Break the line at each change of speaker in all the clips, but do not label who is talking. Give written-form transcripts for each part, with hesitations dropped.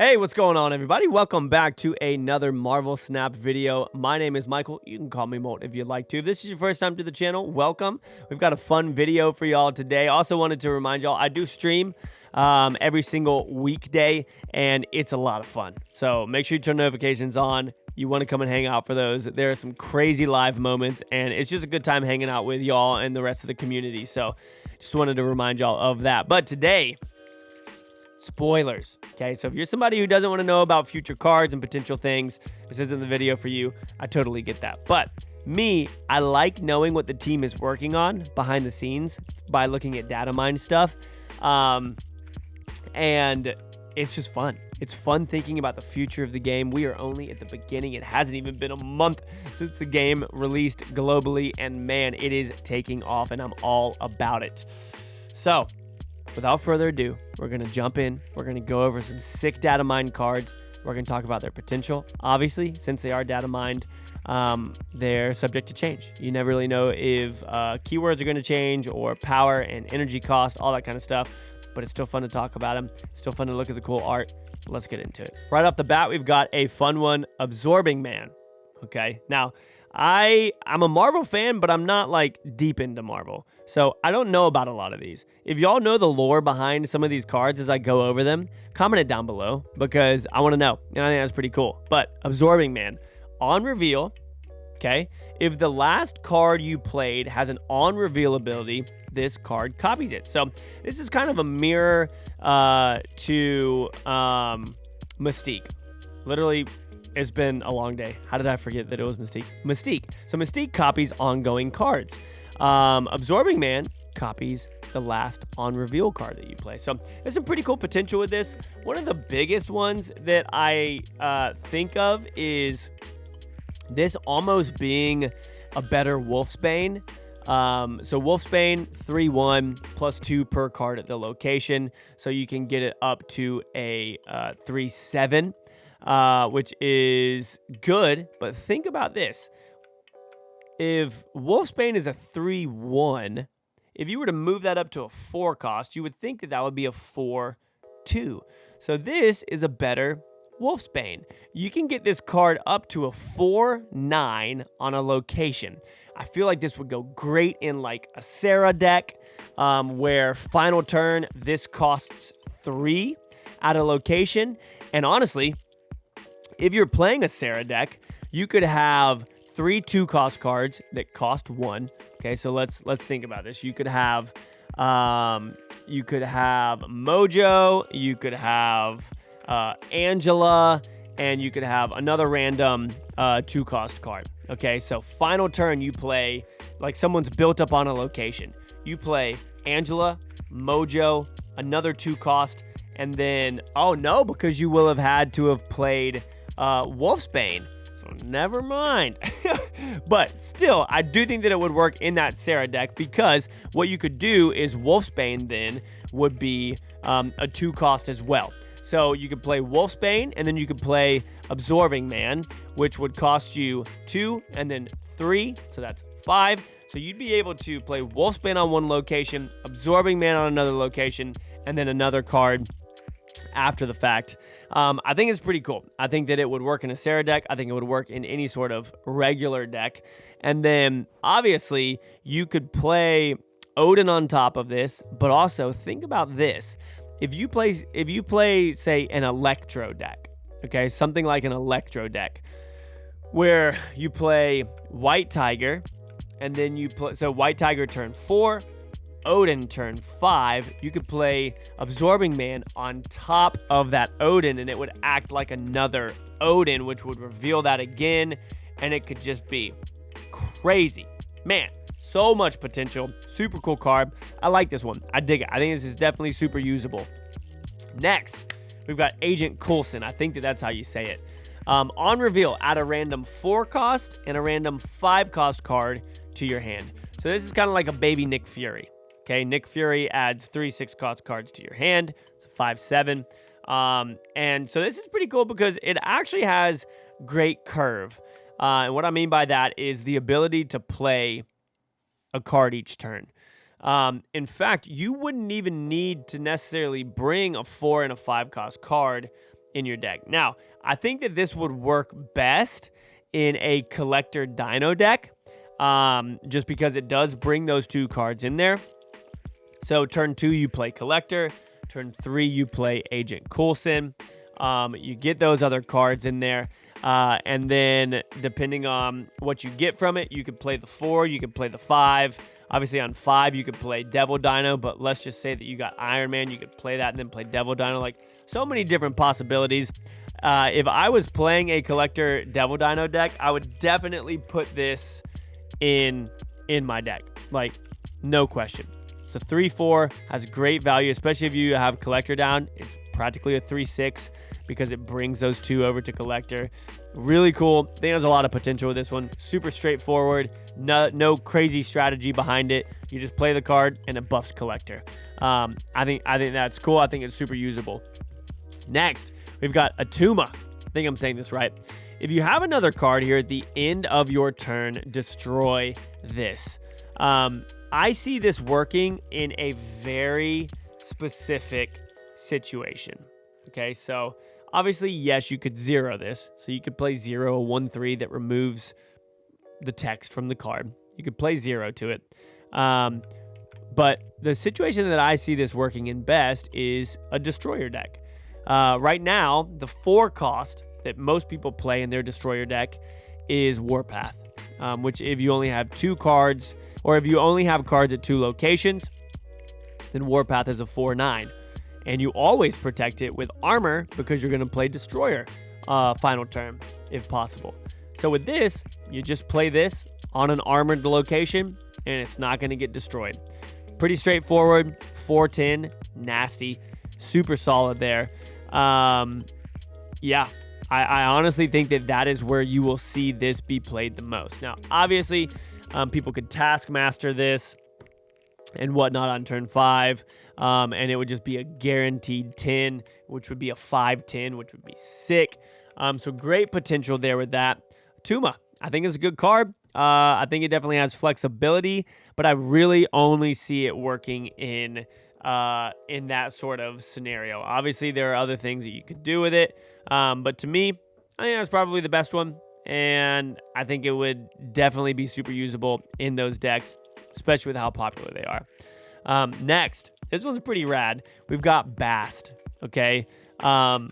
Hey, what's going on, everybody? Welcome back to another Marvel Snap video. My name is Michael. You can call me MOLT if you'd like to. If this is your first time to the channel, welcome. We've got a fun video for y'all today. Also wanted to remind y'all, I do stream every single weekday, and it's a lot of fun. So make sure you turn notifications on. You want to come and hang out for those. There are some crazy live moments, and it's just a good time hanging out with y'all and the rest of the community. So just wanted to remind y'all of that. But today, spoilers. Okay, so if you're somebody who doesn't want to know about future cards and potential things, this isn't the video for you. I totally get that. But me, I like knowing what the team is working on behind the scenes by looking at data mine stuff. And it's just fun. It's fun thinking about the future of the game. We are only at the beginning. It hasn't even been a month since the game released globally, and man, it is taking off, and I'm all about it. So, without further ado, we're going to jump in. We're going to go over some sick data mine cards. We're going to talk about their potential. Obviously, since they are data mined, they're subject to change. You never really know if keywords are going to change or power and energy cost, all that kind of stuff. But it's still fun to talk about them. Still fun to look at the cool art. Let's get into it. Right off the bat, we've got a fun one, Absorbing Man. Okay, now, I'm a Marvel fan, but I'm not like deep into Marvel. So I don't know about a lot of these. If y'all know the lore behind some of these cards as I go over them, comment it down below because I want to know. And I think that's pretty cool. But Absorbing Man, on reveal, okay, if the last card you played has an on reveal ability, this card copies it. So this is kind of a mirror to Mystique. Literally, it's been a long day. How did I forget that it was Mystique? Mystique. So Mystique copies ongoing cards. Absorbing Man copies the last on reveal card that you play. So there's some pretty cool potential with this. One of the biggest ones that I think of is this almost being a better Wolfsbane. So Wolfsbane 3/1 +2 per card at the location. So you can get it up to a 3/7. Which is good, but think about this. If Wolfsbane is a 3/1, if you were to move that up to a 4 cost, you would think that that would be a 4/2. So this is a better Wolfsbane. You can get this card up to a 4/9 on a location. I feel like this would go great in like a Sarah deck, where final turn, this costs 3 at a location. And honestly, if you're playing a Sarah deck, you could have 3 2-cost cards that cost 1. Okay, so let's think about this. You could have Mojo, you could have Angela, and you could have another random 2-cost card. Okay, so final turn you play like someone's built up on a location. You play Angela, Mojo, another 2-cost, and then oh no, because you will have had to have played Wolfsbane, so never mind. But still, I do think that it would work in that Sarah deck because what you could do is Wolfsbane then would be a 2-cost as well. So you could play Wolfsbane and then you could play Absorbing Man, which would cost you 2 and then 3, so that's 5. So you'd be able to play Wolfsbane on one location, Absorbing Man on another location, and then another card after the fact. I think it's pretty cool. I think that it would work in a Sarah deck. I think it would work in any sort of regular deck. And then obviously you could play Odin on top of this, but also think about this. If you play say an Electro deck, okay, something like an Electro deck where you play White Tiger and then you play, so White Tiger turn 4, Odin turn 5, you could play Absorbing Man on top of that Odin, and it would act like another Odin, which would reveal that again, and it could just be crazy. Man, so much potential. Super cool card. I like this one. I dig it. I think this is definitely super usable. Next, we've got Agent Coulson. I think that that's how you say it. On reveal, add a random 4-cost and a random 5-cost card to your hand. So this is kind of like a baby Nick Fury. Okay, Nick Fury adds 3 6-cost cards to your hand. It's a 5/7. And so this is pretty cool because it actually has great curve. And what I mean by that is the ability to play a card each turn. In fact, you wouldn't even need to necessarily bring a 4 and a 5 cost card in your deck. Now, I think that this would work best in a collector dino deck, just because it does bring those 2 cards in there. So turn 2, you play collector. Turn 3, you play Agent Coulson. You get those other cards in there. And then depending on what you get from it, you could play the 4, you could play the 5. Obviously on 5, you could play Devil Dino, but let's just say that you got Iron Man, you could play that and then play Devil Dino. Like, so many different possibilities. If I was playing a collector Devil Dino deck, I would definitely put this in my deck. Like, no question. So 3-4 has great value, especially if you have collector down. It's practically a 3-6 because it brings those 2 over to collector. Really cool. I think there's a lot of potential with this one. Super straightforward. No crazy strategy behind it. You just play the card and it buffs collector. I think that's cool. I think it's super usable. Next, we've got a Tuma. I think I'm saying this right. If you have another card here at the end of your turn, destroy this. I see this working in a very specific situation. Okay, so obviously, yes, you could 0 this. So you could play 0, a 1-3 that removes the text from the card. You could play 0 to it. But the situation that I see this working in best is a destroyer deck. Right now, the 4 cost that most people play in their destroyer deck is Warpath, which if you only have 2 cards, or if you only have cards at 2 locations, then Warpath is a 4-9. And you always protect it with armor because you're going to play destroyer final turn if possible. So with this, you just play this on an armored location and it's not going to get destroyed. Pretty straightforward. 4-10, nasty, super solid there. Yeah, I honestly think that is where you will see this be played the most. Now, obviously, people could Taskmaster this and whatnot on turn 5, and it would just be a guaranteed 10, which would be a 5-10, which would be sick. So great potential there with that. Tuma, I think is a good card. I think it definitely has flexibility, but I really only see it working in that sort of scenario. Obviously, there are other things that you could do with it, but to me, I think that's probably the best one, and I think it would definitely be super usable in those decks, especially with how popular they are. Next, this one's pretty rad. We've got Bast, okay? On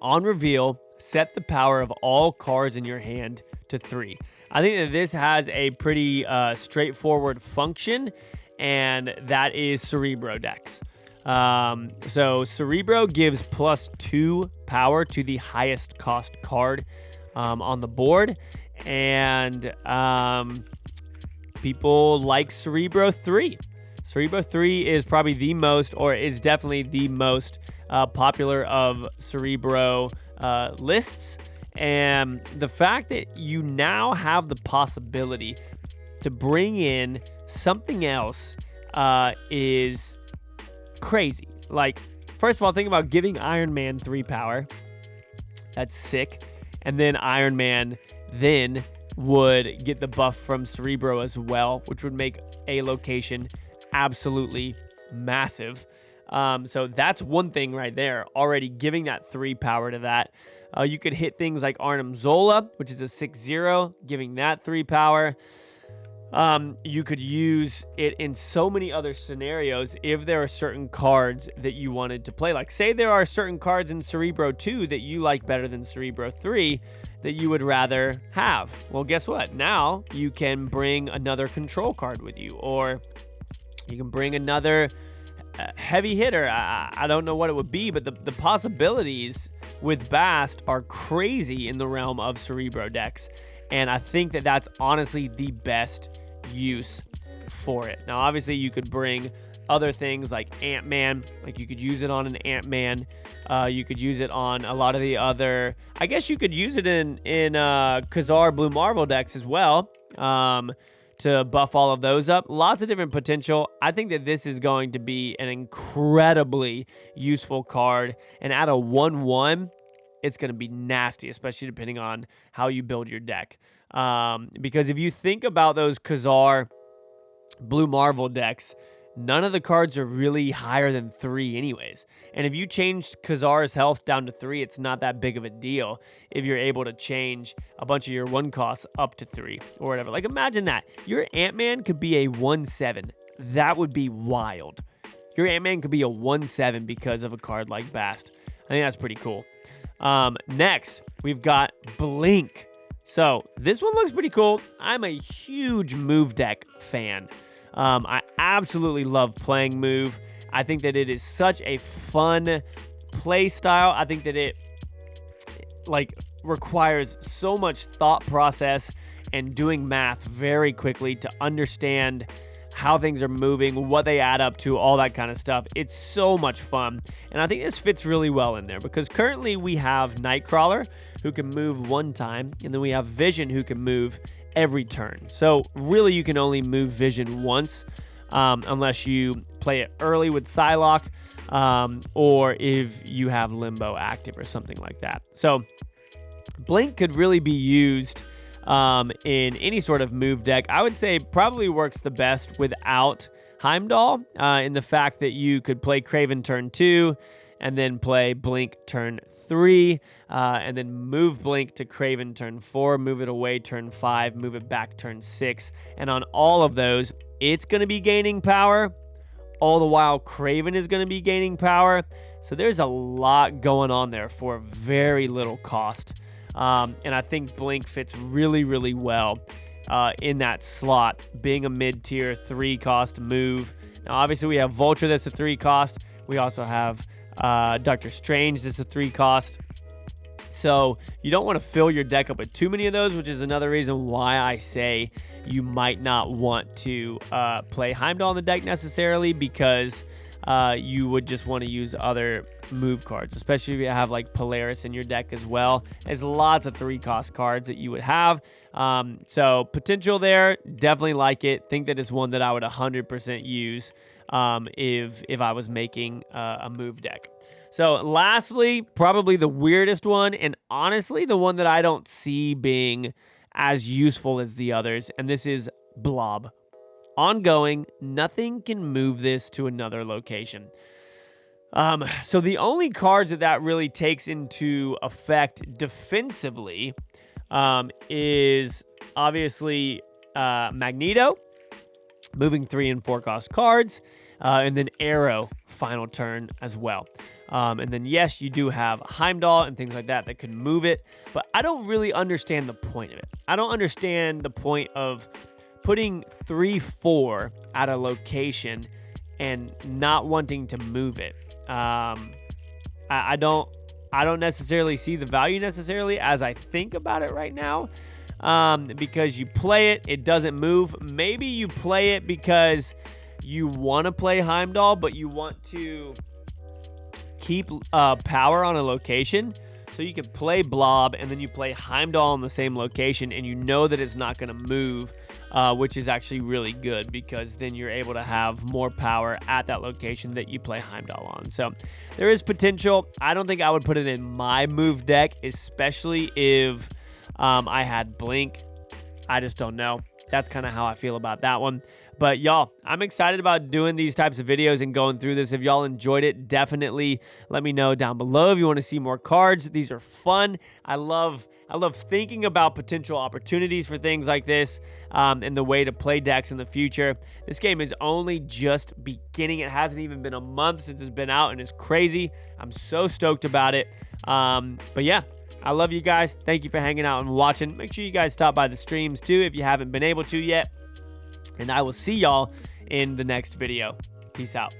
reveal, set the power of all cards in your hand to 3. I think that this has a pretty straightforward function, and that is Cerebro decks. So Cerebro gives +2 power to the highest cost card on the board, and people like Cerebro 3. Cerebro 3 is probably the most, or is definitely the most popular of Cerebro lists. And the fact that you now have the possibility to bring in something else is crazy. Like, first of all, think about giving Iron Man 3 power. That's sick. And then Iron Man then would get the buff from Cerebro as well, which would make a location absolutely massive. So that's one thing right there, already giving that 3 power to that. You could hit things like Arnim Zola, which is a 6-0, giving that 3 power. You could use it in so many other scenarios if there are certain cards that you wanted to play. Like, say there are certain cards in Cerebro 2 that you like better than Cerebro 3 that you would rather have. Well, guess what? Now you can bring another control card with you, or you can bring another heavy hitter. I don't know what it would be, but the possibilities with Bast are crazy in the realm of Cerebro decks. And I think that that's honestly the best use for it. Now, obviously, you could bring other things like Ant-Man. Like, you could use it on an Ant-Man. You could use it on a lot of the other... I guess you could use it in Khazar Blue Marvel decks as well, to buff all of those up. Lots of different potential. I think that this is going to be an incredibly useful card. And at a 1/1... it's going to be nasty, especially depending on how you build your deck. Because if you think about those Khazar Blue Marvel decks, none of the cards are really higher than 3 anyways. And if you changed Khazar's health down to 3, it's not that big of a deal if you're able to change a bunch of your 1 costs up to 3 or whatever. Like, imagine that. Your Ant-Man could be a 1/7. That would be wild. Your Ant-Man could be a 1/7 because of a card like Bast. I think that's pretty cool. Next, we've got Blink. So this one looks pretty cool. I'm a huge move deck fan. I absolutely love playing move. I think that it is such a fun play style. I think that it requires so much thought process and doing math very quickly to understand how things are moving, what they add up to, all that kind of stuff. It's so much fun. And I think this fits really well in there because currently we have Nightcrawler who can move 1 time, and then we have Vision who can move every turn. So really you can only move Vision once unless you play it early with Psylocke or if you have Limbo active or something like that. So Blink could really be used in any sort of move deck. I would say probably works the best without Heimdall in the fact that you could play Kraven turn 2 and then play Blink turn 3 and then move Blink to Kraven turn 4, move it away turn 5, move it back turn 6. And on all of those, it's going to be gaining power. All the while, Kraven is going to be gaining power. So there's a lot going on there for very little cost. And I think Blink fits really, really well in that slot, being a mid-tier 3 cost move. Now, obviously, we have Vulture that's a 3 cost. We also have Doctor Strange that's a 3 cost. So you don't want to fill your deck up with too many of those, which is another reason why I say you might not want to play Heimdall in the deck necessarily, because you would just want to use other move cards, especially if you have like Polaris in your deck as well. There's lots of 3 cost cards that you would have. So potential there, definitely like it. Think that it's one that I would 100% use if I was making a move deck. So lastly, probably the weirdest one, and honestly the one that I don't see being as useful as the others, and this is Blob. Ongoing, nothing can move this to another location. So the only cards that really takes into effect defensively is obviously Magneto, moving 3 and 4 cost cards, and then Arrow, final turn as well. And then, yes, you do have Heimdall and things like that that could move it, but I don't really understand the point of it. I don't understand the point of putting 3/4 at a location and not wanting to move it. I don't necessarily see the value necessarily as I think about it right now, because you play it, it doesn't move. Maybe you play it because you want to play Heimdall, but you want to keep power on a location. So you can play Blob and then you play Heimdall on the same location and you know that it's not going to move, which is actually really good because then you're able to have more power at that location that you play Heimdall on. So there is potential. I don't think I would put it in my move deck, especially if I had Blink. I just don't know. That's kind of how I feel about that one. But y'all, I'm excited about doing these types of videos and going through this. If y'all enjoyed it, definitely let me know down below if you want to see more cards. These are fun. I love thinking about potential opportunities for things like this and the way to play decks in the future. This game is only just beginning. It hasn't even been a month since it's been out, and it's crazy. I'm so stoked about it. But yeah, I love you guys. Thank you for hanging out and watching. Make sure you guys stop by the streams too if you haven't been able to yet. And I will see y'all in the next video. Peace out.